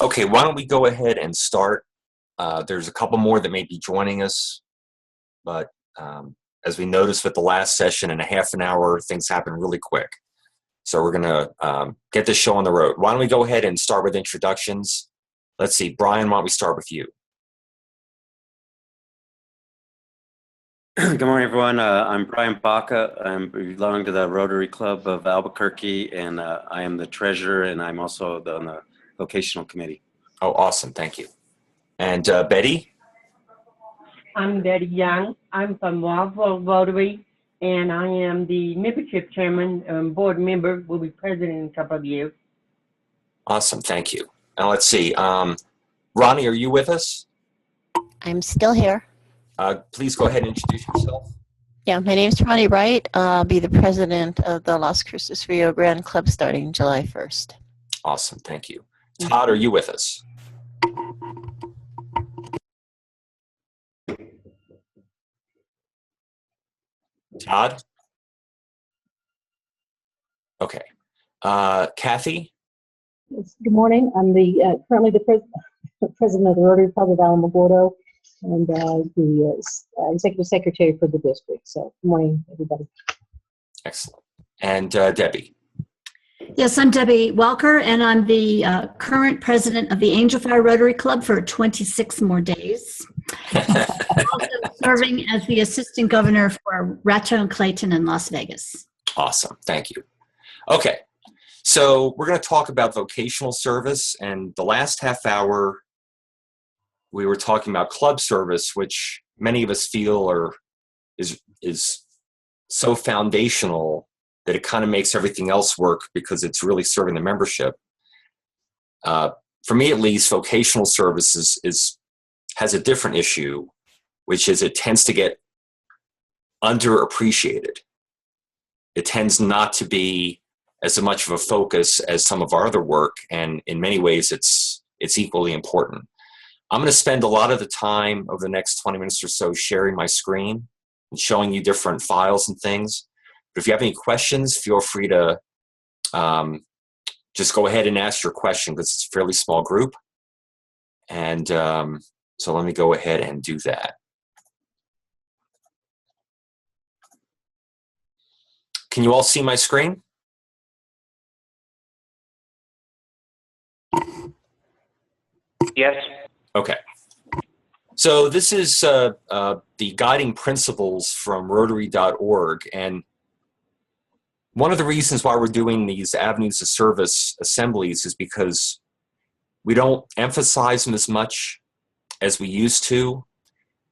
Okay, why don't we go ahead and start? There's a couple more that may be joining us, but as we noticed with the last session in a half an hour, things happen really quick. So we're gonna get this show on the road. Why don't we go ahead and start with introductions? Let's see, Brian, why don't we start with you? Good morning, everyone. I'm Brian Baca. I belong to the Rotary Club of Albuquerque, and I am the treasurer, and I'm also on the Vocational Committee. Oh, awesome. Thank you. And Betty? I'm Betty Young. I'm from Waldville Rotary, and I am the membership chairman and board member. Will be president in a couple of years. Awesome. Thank you. Now let's see. Ronnie, are you with us? I'm still here. Please go ahead and introduce yourself. Yeah, my name is Ronnie Wright. I'll be the president of the Las Cruces Rio Grande Club starting July 1st. Awesome. Thank you. Todd, are you with us? Todd? Okay. Kathy? Yes, good morning. I'm the currently the president of the Rotary Club of Alamogordo and the executive secretary for the district. So, good morning, everybody. Excellent. And Debbie? Yes, I'm Debbie Welker, and I'm the current president of the Angel Fire Rotary Club for 26 more days. Also serving as the assistant governor for Ratcho and Clayton in Las Vegas. Awesome. Thank you. Okay. So we're going to talk about vocational service, and the last half hour we were talking about club service, which many of us feel is so foundational that it kind of makes everything else work because it's really serving the membership. For me, at least, vocational service has a different issue, which is it tends to get underappreciated. It tends not to be as much of a focus as some of our other work, and in many ways, it's equally important. I'm going to spend a lot of the time over the next 20 minutes or so sharing my screen and showing you different files and things. But if you have any questions, feel free to just go ahead and ask your question because it's a fairly small group. And so let me go ahead and do that. Can you all see my screen? Yes. Okay. So this is the guiding principles from Rotary.org, and one of the reasons why we're doing these avenues of service assemblies is because we don't emphasize them as much as we used to.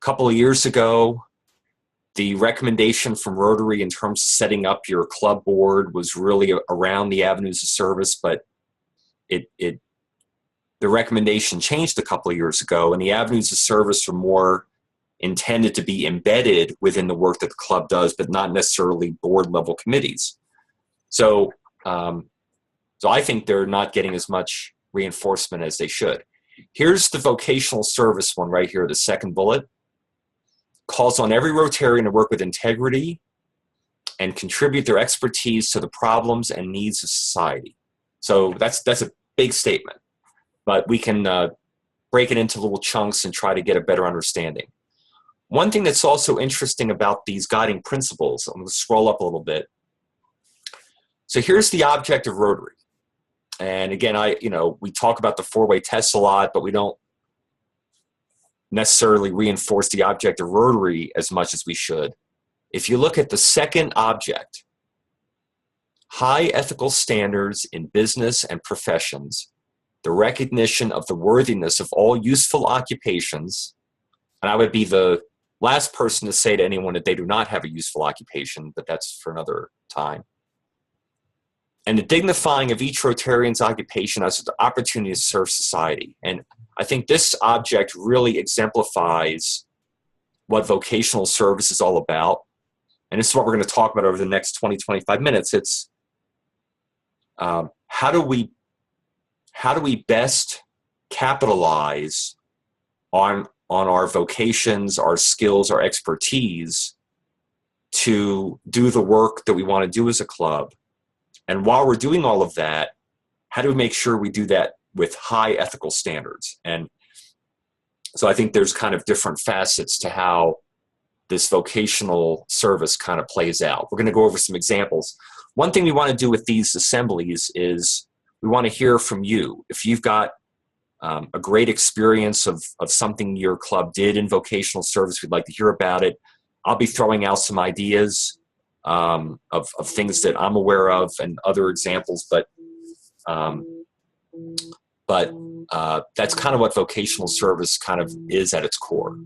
A couple of years ago, the recommendation from Rotary in terms of setting up your club board was really around the avenues of service, but the recommendation changed a couple of years ago, and the avenues of service were more intended to be embedded within the work that the club does, but not necessarily board level committees. So I think they're not getting as much reinforcement as they should. Here's the vocational service one right here, the second bullet. Calls on every Rotarian to work with integrity and contribute their expertise to the problems and needs of society. So that's a big statement, but we can break it into little chunks and try to get a better understanding. One thing that's also interesting about these guiding principles, I'm going to scroll up a little bit. So here's the object of Rotary. And again, we talk about the four-way test a lot, but we don't necessarily reinforce the object of Rotary as much as we should. If you look at the second object, high ethical standards in business and professions, the recognition of the worthiness of all useful occupations, and I would be the last person to say to anyone that they do not have a useful occupation, but that's for another time. And the dignifying of each Rotarian's occupation as an opportunity to serve society. And I think this object really exemplifies what vocational service is all about. And this is what we're going to talk about over the next 20, 25 minutes. It's how do we best capitalize on our vocations, our skills, our expertise to do the work that we want to do as a club. And while we're doing all of that, how do we make sure we do that with high ethical standards. And so I think there's kind of different facets to how this vocational service kind of plays out. We're going to go over some examples. One thing we want to do with these assemblies is we want to hear from you. If you've got a great experience of something your club did in vocational service, we'd like to hear about it. I'll be throwing out some ideas of things that I'm aware of and other examples, but that's kind of what vocational service kind of is at its core.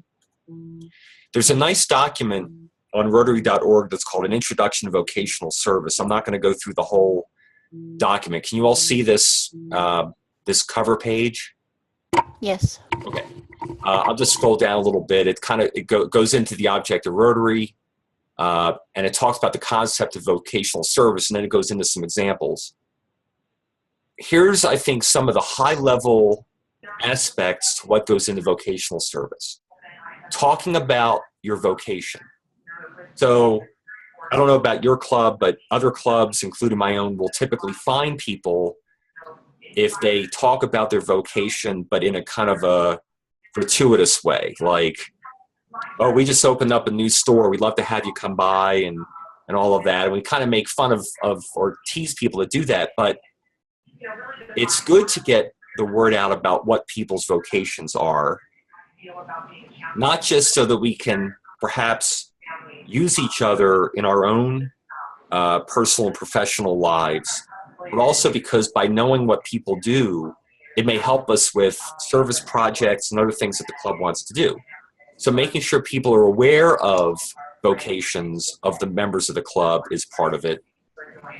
There's a nice document on Rotary.org that's called An Introduction to Vocational Service. I'm not going to go through the whole document. Can you all see this this cover page? Yes. Okay. I'll just scroll down a little bit. It goes into the object of Rotary, and it talks about the concept of vocational service, and then it goes into some examples. Here's, I think, some of the high-level aspects to what goes into vocational service. Talking about your vocation. So I don't know about your club, but other clubs, including my own, will typically find people if they talk about their vocation, but in a kind of a gratuitous way, like, oh, we just opened up a new store, we'd love to have you come by, and all of that. And we kind of make fun of or tease people that do that, but it's good to get the word out about what people's vocations are, not just so that we can perhaps use each other in our own personal and professional lives, but also because by knowing what people do, it may help us with service projects and other things that the club wants to do. So making sure people are aware of vocations of the members of the club is part of it.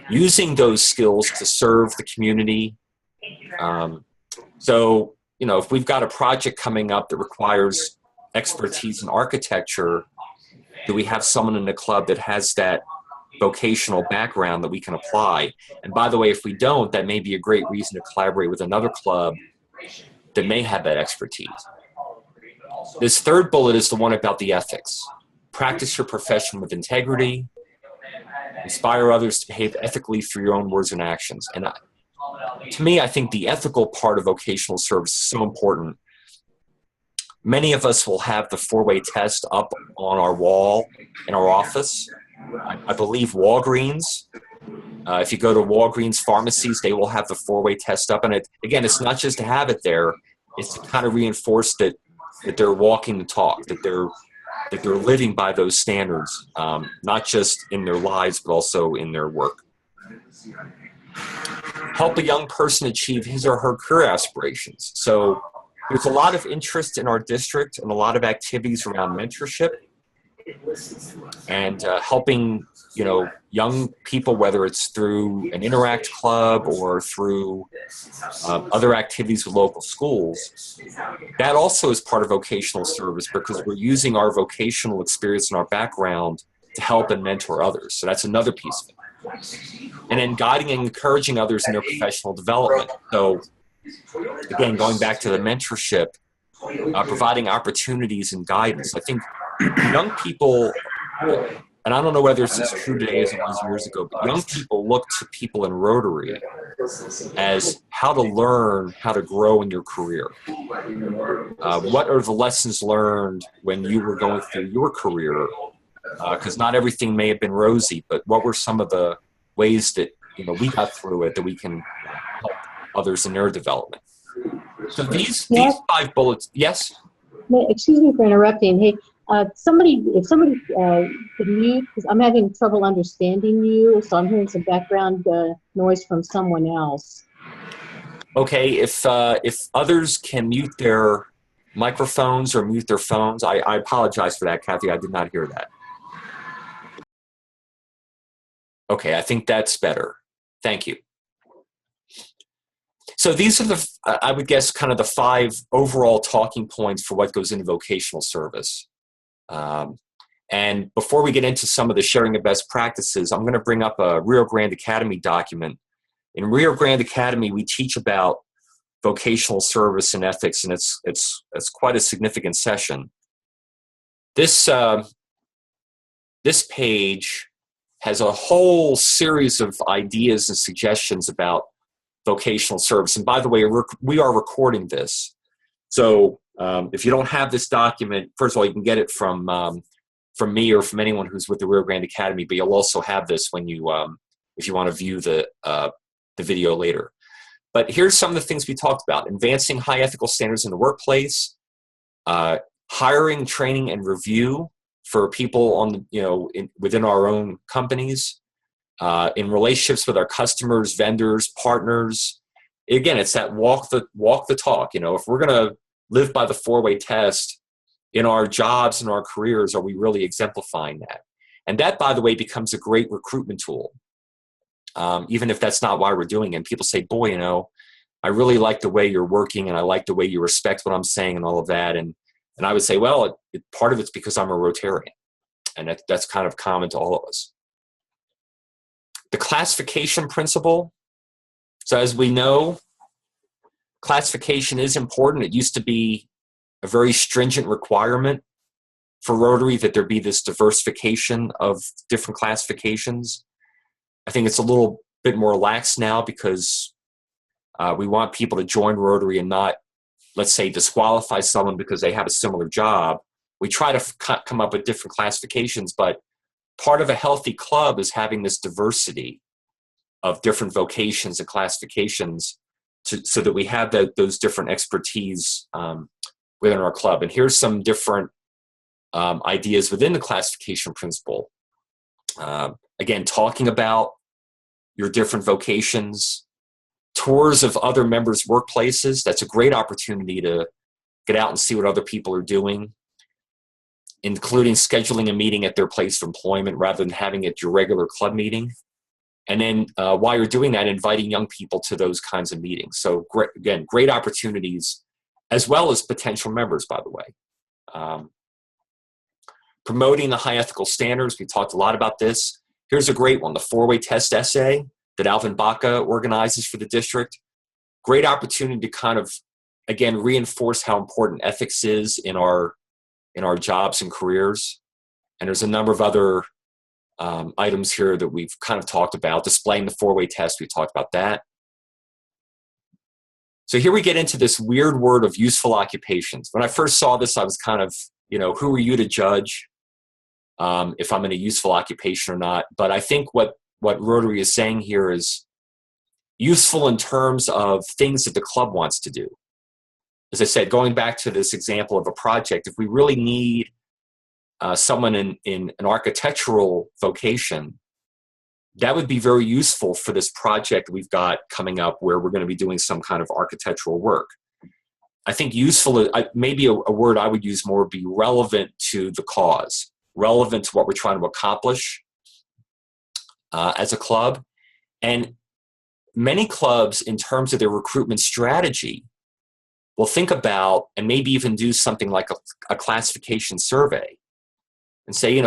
Using those skills to serve the community. So, you know, if we've got a project coming up that requires expertise in architecture, do we have someone in the club that has that vocational background that we can apply? And by the way, if we don't, that may be a great reason to collaborate with another club that may have that expertise. This third bullet is the one about the ethics. Practice your profession with integrity. Inspire others to behave ethically through your own words and actions. And to me, I think the ethical part of vocational service is so important. Many of us will have the four-way test up on our wall in our office. I believe Walgreens, if you go to Walgreens pharmacies, they will have the four-way test up. And again, it's not just to have it there, it's to kind of reinforce that they're walking the talk, that they're living by those standards, not just in their lives, but also in their work. Help a young person achieve his or her career aspirations. So there's a lot of interest in our district and a lot of activities around mentorship and helping, you know, young people, whether it's through an Interact Club or through other activities with local schools. That also is part of vocational service because we're using our vocational experience and our background to help and mentor others. So that's another piece of it. And then guiding and encouraging others in their professional development. So again, going back to the mentorship, providing opportunities and guidance. I think young people, and I don't know whether this is true today as it was years ago, but young people look to people in Rotary as how to learn how to grow in your career. What are the lessons learned when you were going through your career? Because not everything may have been rosy, but what were some of the ways that, you know, we got through it that we can help others in their development? So these 5 bullets, yes? Excuse me for interrupting. Hey, if somebody could mute, because I'm having trouble understanding you, so I'm hearing some background noise from someone else. Okay, if others can mute their microphones or mute their phones, I apologize for that, Kathy. I did not hear that. Okay, I think that's better. Thank you. So these are the, I would guess, kind of the 5 overall talking points for what goes into vocational service. And before we get into some of the sharing of best practices, I'm going to bring up a Rio Grande Academy document. In Rio Grande Academy, we teach about vocational service and ethics, and it's quite a significant session. This page has a whole series of ideas and suggestions about vocational service. And by the way, we are recording this. So if you don't have this document, first of all, you can get it from me or from anyone who's with the Rio Grande Academy, but you'll also have this when you, if you want to view the video later. But here's some of the things we talked about: advancing high ethical standards in the workplace, hiring, training, and review for people on within our own companies, in relationships with our customers, vendors, partners. Again, it's that walk the talk. If we're going to live by the four-way test in our jobs and our careers, are we really exemplifying that? And that, by the way, becomes a great recruitment tool. Even if that's not why we're doing it. And people say, boy, I really like the way you're working, and I like the way you respect what I'm saying and all of that. And I would say, well, part of it's because I'm a Rotarian. And that's kind of common to all of us. The classification principle. So as we know, classification is important. It used to be a very stringent requirement for Rotary that there be this diversification of different classifications. I think it's a little bit more lax now because we want people to join Rotary and not, let's say, disqualify someone because they have a similar job. We try to come up with different classifications, but part of a healthy club is having this diversity of different vocations and classifications so that we have those different expertise within our club. And here's some different ideas within the classification principle. Again, talking about your different vocations, tours of other members' workplaces. That's a great opportunity to get out and see what other people are doing, including scheduling a meeting at their place of employment rather than having it at your regular club meeting. And then while you're doing that, inviting young people to those kinds of meetings. So great opportunities, as well as potential members, by the way. Promoting the high ethical standards. We talked a lot about this. Here's a great one, the four-way test essay that Alvin Baca organizes for the district. Great opportunity to kind of, again, reinforce how important ethics is in our jobs and careers. And there's a number of other items here that we've kind of talked about. Displaying the four-way test, we talked about that. So here we get into this weird word of useful occupations. When I first saw this, I was kind of, who are you to judge if I'm in a useful occupation or not? But I think what Rotary is saying here is useful in terms of things that the club wants to do. As I said, going back to this example of a project, if we really need someone in an architectural vocation, that would be very useful for this project we've got coming up where we're going to be doing some kind of architectural work. I think useful, maybe a word I would use more would be relevant to the cause, relevant to what we're trying to accomplish as a club. And many clubs, in terms of their recruitment strategy, will think about and maybe even do something like a classification survey and say,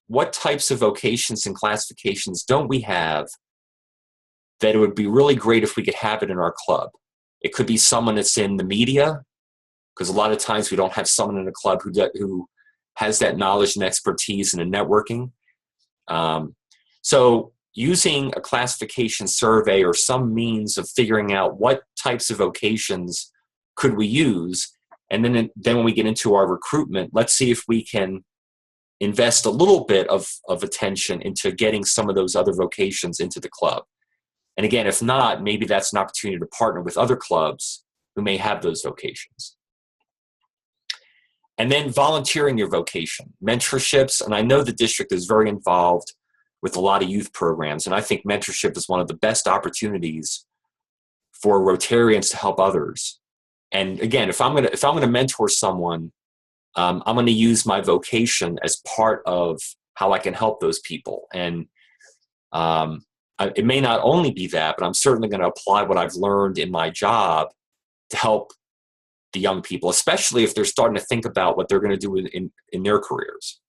what types of vocations and classifications don't we have that it would be really great if we could have it in our club? It could be someone that's in the media, because a lot of times we don't have someone in a club who has that knowledge and expertise and a networking. So using a classification survey or some means of figuring out what types of vocations could we use, and then when we get into our recruitment, let's see if we can invest a little bit of attention into getting some of those other vocations into the club. And again, if not, maybe that's an opportunity to partner with other clubs who may have those vocations. And then volunteering your vocation, mentorships. And I know the district is very involved with a lot of youth programs. And I think mentorship is one of the best opportunities for Rotarians to help others. And again, if I'm going to mentor someone, I'm going to use my vocation as part of how I can help those people. And it may not only be that, but I'm certainly going to apply what I've learned in my job to help the young people, especially if they're starting to think about what they're going to do in their careers.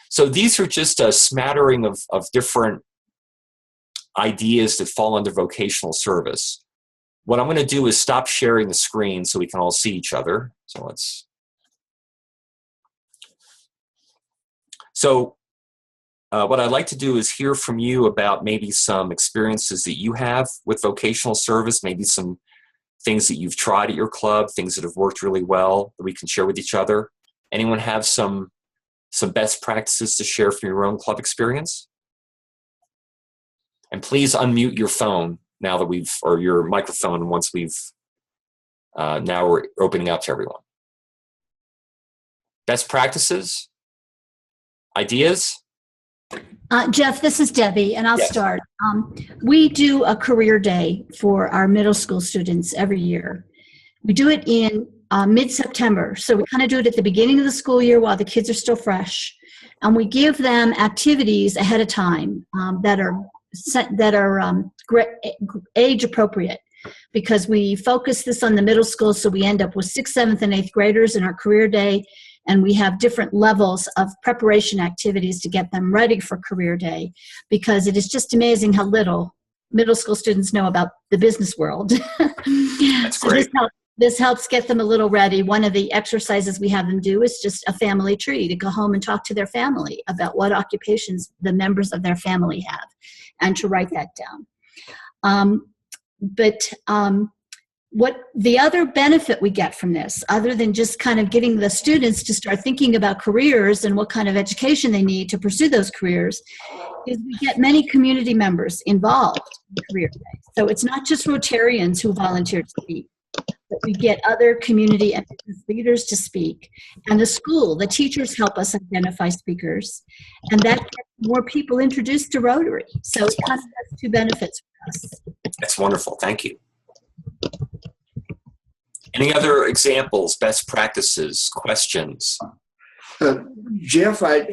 So these are just a smattering of different ideas that fall under vocational service. What I'm going to do is stop sharing the screen so we can all see each other. So what I'd like to do is hear from you about maybe some experiences that you have with vocational service, maybe some things that you've tried at your club, things that have worked really well that we can share with each other. Anyone have some best practices to share from your own club experience? And please unmute your phone now that or your microphone once now we're opening up to everyone. Best practices? Ideas? Jeff, this is Debbie, and I'll Yes. start. We do a career day for our middle school students every year. We do it in mid-September, so we kind of do it at the beginning of the school year while the kids are still fresh, and we give them activities ahead of time that are age appropriate, because we focus this on the middle school, so we end up with 6th, 7th, and 8th graders in our career day. And we have different levels of preparation activities to get them ready for career day, because it is just amazing how little middle school students know about the business world. That's So great. this helps get them a little ready. One of the exercises we have them do is just a family tree, to go home and talk to their family about what occupations the members of their family have, and to write that down. What the other benefit we get from this, other than just kind of getting the students to start thinking about careers and what kind of education they need to pursue those careers, is we get many community members involved in career day. So it's not just Rotarians who volunteer to speak, but we get other community and business leaders to speak. And the school, the teachers help us identify speakers, and that gets more people introduced to Rotary. So it kind of has two benefits for us. That's wonderful. Thank you. Any other examples, best practices, questions? Jeff, I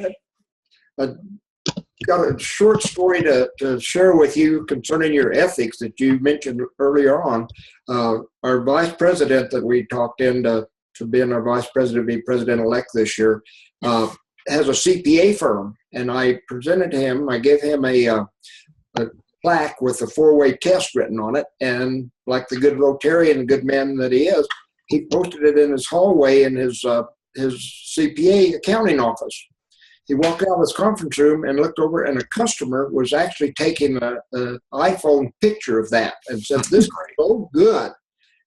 got a short story to share with you concerning your ethics that you mentioned earlier on. Our vice president that we talked into to being our vice president, be president-elect this year, has a CPA firm, and I presented him, I gave him a plaque with a 4-way test written on it, and like the good Rotarian, good man that he is, he posted it in his hallway in his CPA accounting office. He walked out of his conference room and looked over, and a customer was actually taking an iPhone picture of that and said, "This is so good."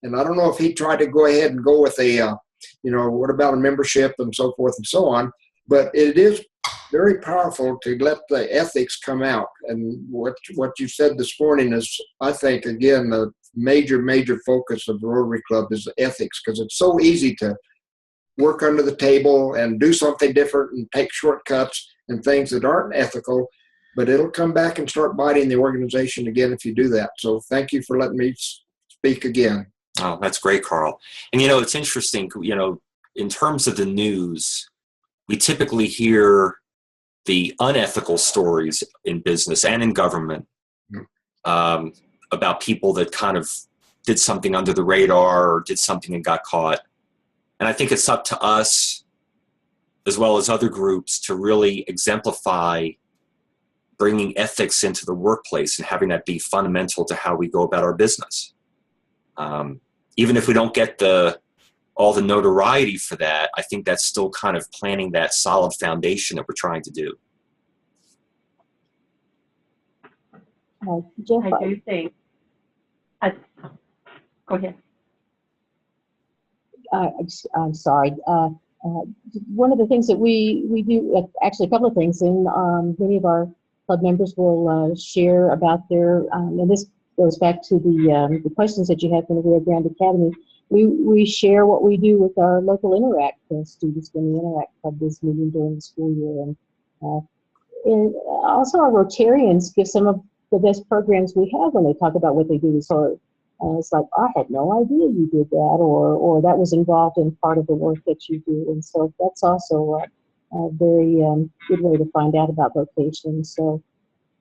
And I don't know if he tried to go ahead and go with a, what about a membership and so forth and so on, but it is very powerful to let the ethics come out. And what you said this morning is, I think, again, the major focus of the Rotary Club is the ethics, because it's so easy to work under the table and do something different and take shortcuts and things that aren't ethical, but it'll come back and start biting the organization again if you do that. So thank you for letting me speak again. Oh, that's great, Carl. And it's interesting, in terms of the news, we typically hear the unethical stories in business and in government about people that kind of did something under the radar or did something and got caught. And I think it's up to us, as well as other groups, to really exemplify bringing ethics into the workplace and having that be fundamental to how we go about our business. Even if we don't get all the notoriety for that, I think that's still kind of planting that solid foundation that we're trying to do. Jeff, I do think. Go ahead. I'm sorry. One of the things that we do, actually a couple of things, and many of our club members will share about their, and this goes back to the questions that you had from the Rio Grande Academy. We share what we do with our local Interact students when the Interact Club is meeting during the school year. And also our Rotarians give some of the best programs we have when they talk about what they do. So it's like, I had no idea you did that, or that was involved in part of the work that you do. And so that's also a very good way to find out about vocation. So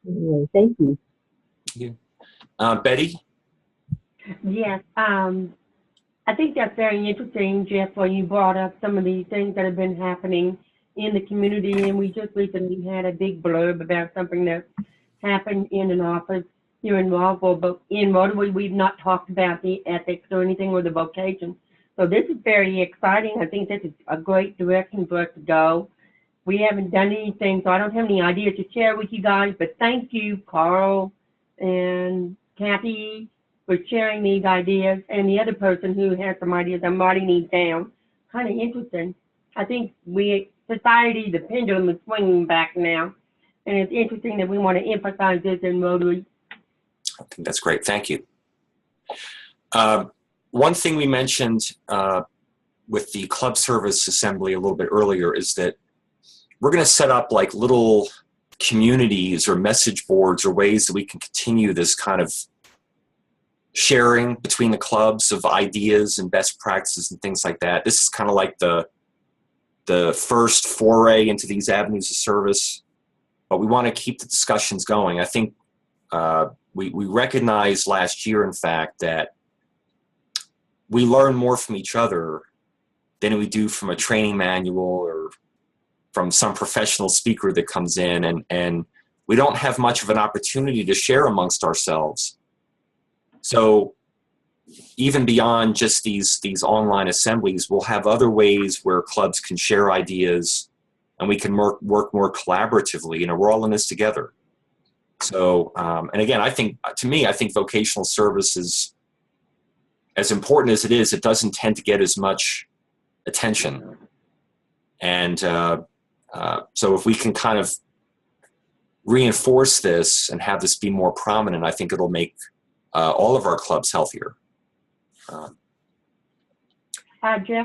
anyway, thank you. Betty? Yes, I think that's very interesting, Jeff, when you brought up some of the things that have been happening in the community. And we just recently had a big blurb about something that happened in an office here in Marlboro, but in Rotary, we've not talked about the ethics or anything with the vocation. So this is very exciting. I think this is a great direction for us to go. we haven't done anything, so I don't have any ideas to share with you guys, but thank you, Carl and Kathy, for sharing these ideas, and the other person who has some ideas. I'm writing these down. Kind of interesting. I think society, the pendulum is swinging back now, and it's interesting that we want to emphasize this in Rotary. I think that's great. Thank you. One thing we mentioned with the club service assembly a little bit earlier is that we're going to set up like little communities or message boards or ways that we can continue this kind of sharing between the clubs of ideas and best practices and things like that. This is kind of like the first foray into these avenues of service, but we want to keep the discussions going. I think we recognized last year, in fact, that we learn more from each other than we do from a training manual or from some professional speaker that comes in, and we don't have much of an opportunity to share amongst ourselves. So even beyond just these online assemblies, we'll have other ways where clubs can share ideas and we can work more collaboratively, and we're all in this together. So, and again, I think vocational service is, as important as it is, it doesn't tend to get as much attention. And so if we can kind of reinforce this and have this be more prominent, I think it'll make all of our clubs healthier. Jeff,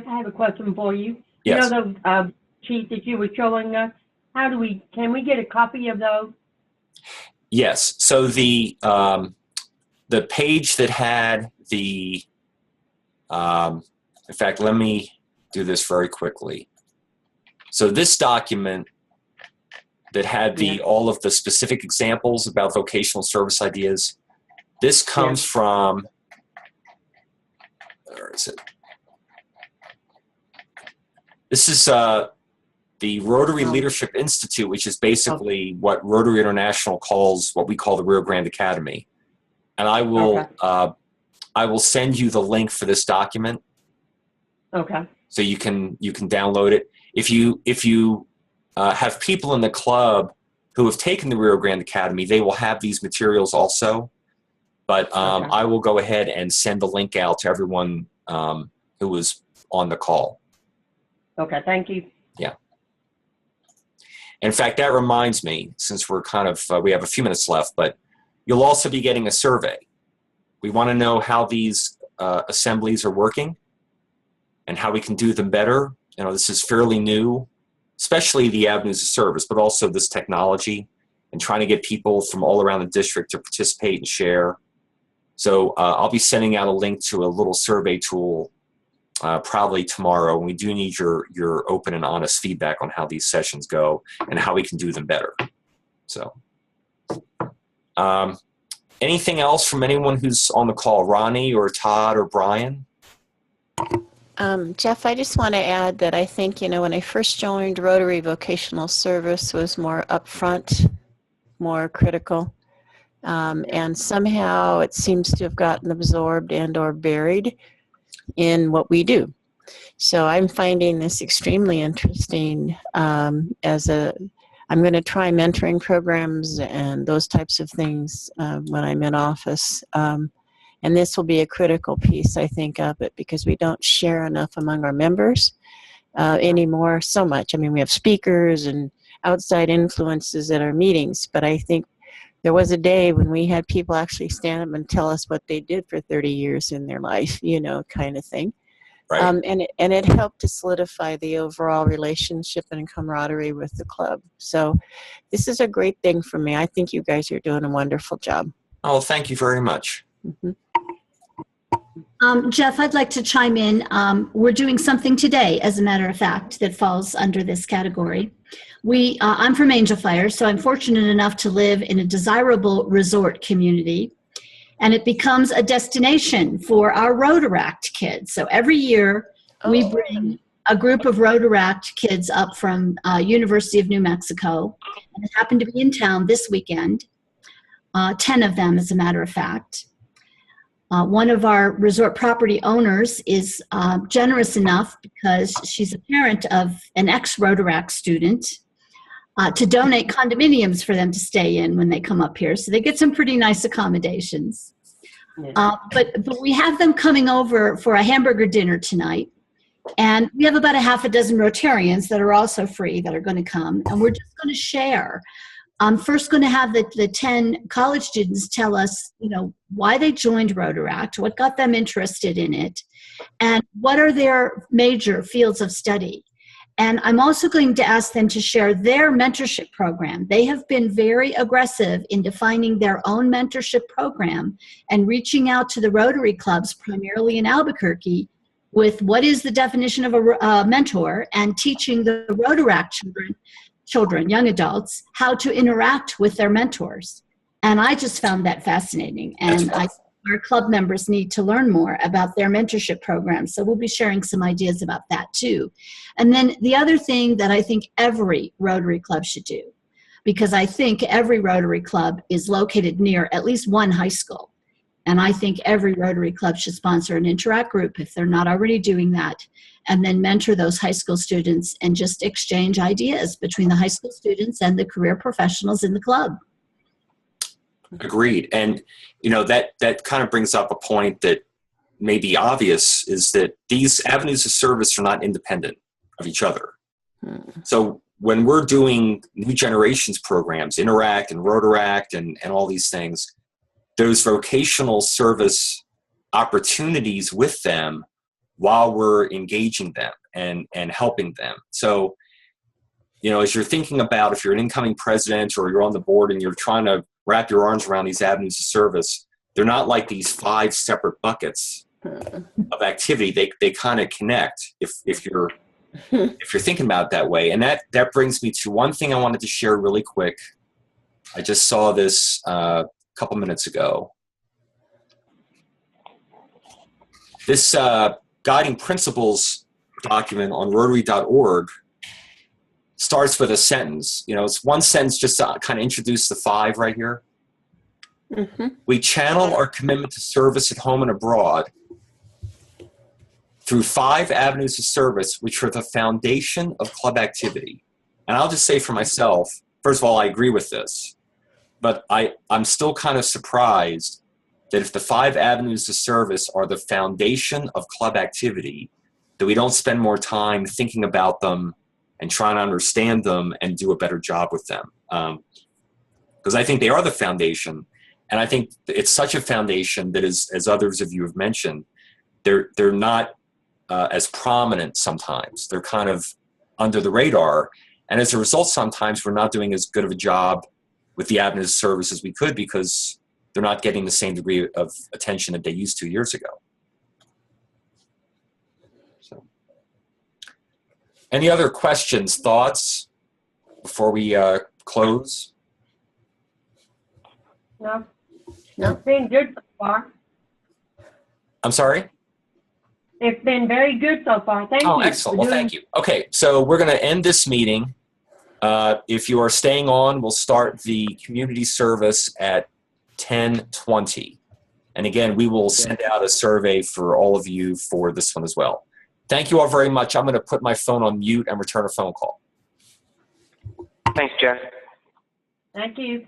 I have a question for you. Yes. You know those sheets that you were showing us? Can we get a copy of those? Yes. So the page that had the, in fact, let me do this very quickly. So this document that had all of the specific examples about vocational service ideas, this comes from, where is it? This is the Rotary Leadership Institute, which is basically what Rotary International calls what we call the Rio Grande Academy. And I will send you the link for this document. Okay. So you can download it. If you have people in the club who have taken the Rio Grande Academy, they will have these materials also. But I will go ahead and send the link out to everyone who was on the call. Okay, thank you. Yeah. In fact, that reminds me, since we're kind of, we have a few minutes left, but you'll also be getting a survey. We want to know how these assemblies are working and how we can do them better. You know, this is fairly new, especially the avenues of service, but also this technology and trying to get people from all around the district to participate and share. So I'll be sending out a link to a little survey tool probably tomorrow. And we do need your open and honest feedback on how these sessions go and how we can do them better. So anything else from anyone who's on the call? Ronnie or Todd or Brian? Jeff, I just want to add that I think, when I first joined Rotary, vocational service was more upfront, more critical. And somehow it seems to have gotten absorbed and or buried in what we do. So I'm finding this extremely interesting. I'm going to try mentoring programs and those types of things when I'm in office. And this will be a critical piece, I think, of it, because we don't share enough among our members anymore so much. I mean, we have speakers and outside influences at our meetings, but I think there was a day when we had people actually stand up and tell us what they did for 30 years in their life, kind of thing. Right. And it helped to solidify the overall relationship and camaraderie with the club. So this is a great thing for me. I think you guys are doing a wonderful job. Oh, thank you very much. Mm-hmm. Jeff, I'd like to chime in. We're doing something today, as a matter of fact, that falls under this category. I'm from Angel Fire, so I'm fortunate enough to live in a desirable resort community, and it becomes a destination for our Rotaract kids. So every year we bring a group of Rotaract kids up from University of New Mexico, and it happened to be in town this weekend, 10 of them, as a matter of fact. One of our resort property owners is generous enough, because she's a parent of an ex-Rotaract student, to donate condominiums for them to stay in when they come up here. So they get some pretty nice accommodations. But we have them coming over for a hamburger dinner tonight. And we have about a half a dozen Rotarians that are also free that are going to come. And we're just going to share. I'm first going to have the 10 college students tell us, why they joined Rotaract, what got them interested in it, and what are their major fields of study. And I'm also going to ask them to share their mentorship program. They have been very aggressive in defining their own mentorship program and reaching out to the Rotary clubs, primarily in Albuquerque, with what is the definition of a mentor, and teaching the Rotaract children, young adults, how to interact with their mentors. And I just found that fascinating. And our club members need to learn more about their mentorship program. So we'll be sharing some ideas about that too. And then the other thing that I think every Rotary club should do, because I think every Rotary club is located near at least one high school. And I think every Rotary club should sponsor an Interact group if they're not already doing that, and then mentor those high school students and just exchange ideas between the high school students and the career professionals in the club. Agreed. And, that kind of brings up a point that may be obvious, is that these avenues of service are not independent of each other. So when we're doing new generations programs, Interact and Rotaract and all these things, those vocational service opportunities with them while we're engaging them and helping them. So, as you're thinking about, if you're an incoming president or you're on the board and you're trying to wrap your arms around these avenues of service, they're not like these 5 separate buckets of activity. They kind of connect if you're thinking about it that way. And that brings me to one thing I wanted to share really quick. I just saw this couple minutes ago. This guiding principles document on Rotary.org starts with a sentence. It's one sentence just to kind of introduce the 5 right here. Mm-hmm. We channel our commitment to service at home and abroad through 5 avenues of service, which are the foundation of club activity. And I'll just say for myself, first of all, I agree with this. But I'm still kind of surprised that if the 5 avenues of service are the foundation of club activity, that we don't spend more time thinking about them and trying to understand them and do a better job with them. Because I think they are the foundation. And I think it's such a foundation that, as others of you have mentioned, they're not as prominent sometimes. They're kind of under the radar. And as a result, sometimes we're not doing as good of a job with the avenues of service as we could, because they're not getting the same degree of attention that they used to years ago. So, any other questions, thoughts before we close? No. It's been good so far. I'm sorry? It's been very good so far. Thank you. Oh, excellent. Well, thank you. Okay, so we're going to end this meeting. If you are staying on, we'll start the community service at 10:20. And again, we will send out a survey for all of you for this one as well. Thank you all very much. I'm going to put my phone on mute and return a phone call. Thanks, Jeff. Thank you.